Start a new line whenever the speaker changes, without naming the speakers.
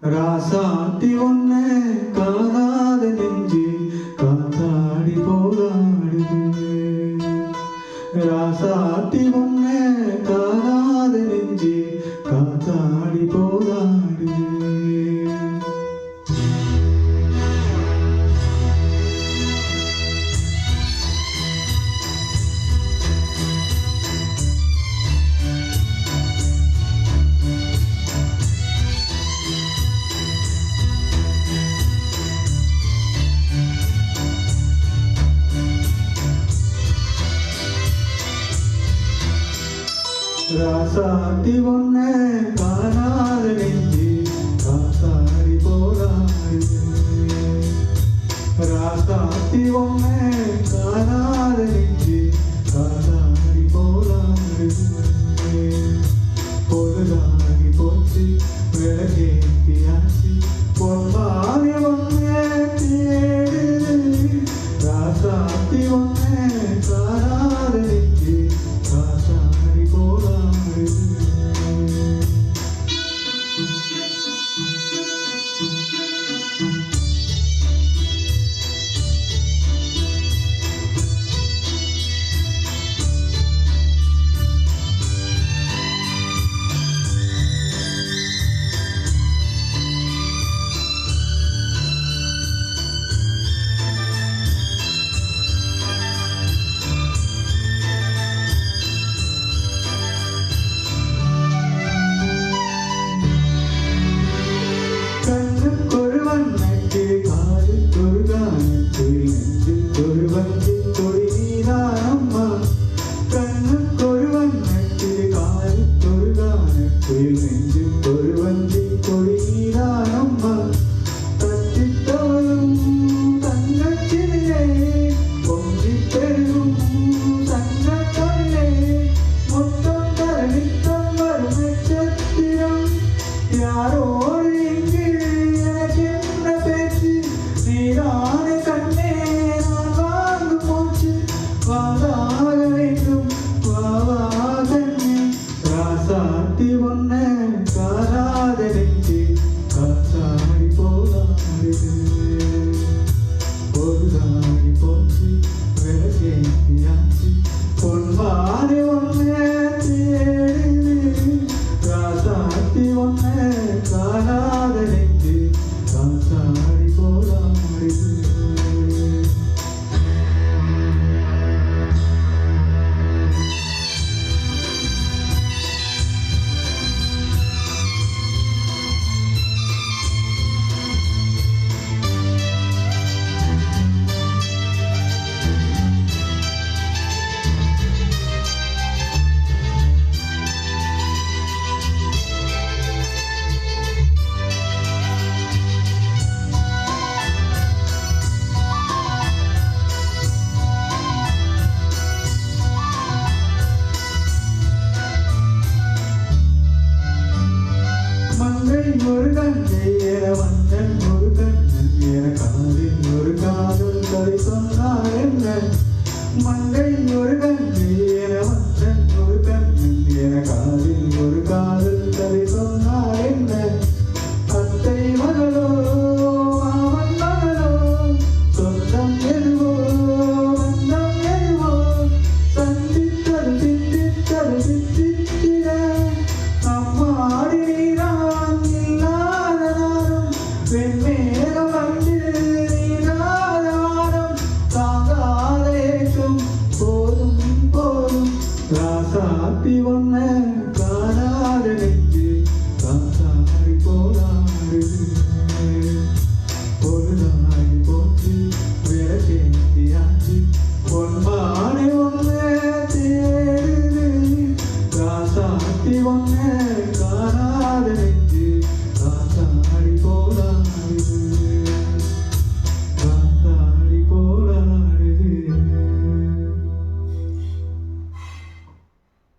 ராசாத்தி ஒன்ன காணாத நெஞ்சு காத்தாடி போராடுது. ராசாத்தி ஒன்ன காணாத நெஞ்சு காத்தாடி போராடுது. ராசாத்தி ஒன்ன காணாத நெஞ்சு காத்தாடி போராடுது. ராசாத்தி ஒன்ன காணாத நெஞ்சு காத்தாடி போராடுது. பொழுதாகி போச்சு விளக்கேத்தியாச்சு பொன்மாறி ஒன்ன தேடுது. ராசாத்தி ஒன்ன காணாத நெஞ்சு காத்தாடி போராடுது. கண்ணுக்கொரு வண்ணத்து காதுக்கொரு கானத்து நெஞ்சுக்கொரு வஞ்சி கொடி நீதானம்மா. கண்ணுக்கொரு வண்ணத்து காதுக்கொரு கானத்து நெஞ்சுக்கொரு வஞ்சி கொடி நீதானம்மா. தட்டித்தவளும் தங்கச்சிலே பொங்கி பெருகும் சங்கத்தொழிலே மொத்தம் தரணித்தம் வரும் நட்சத்திரம் யாரோடு நீரான கண்ணே நான் வாங்கும் மூச்சு வாதாக வேண்டும் வாவா கண்ணே. ராசாத்தி ஒன்ன காணாத நெஞ்சு காத்தாடி போராடுது. பொழுதாகி போச்சு விளக்கேத்தியாச்சு பொன்வாரி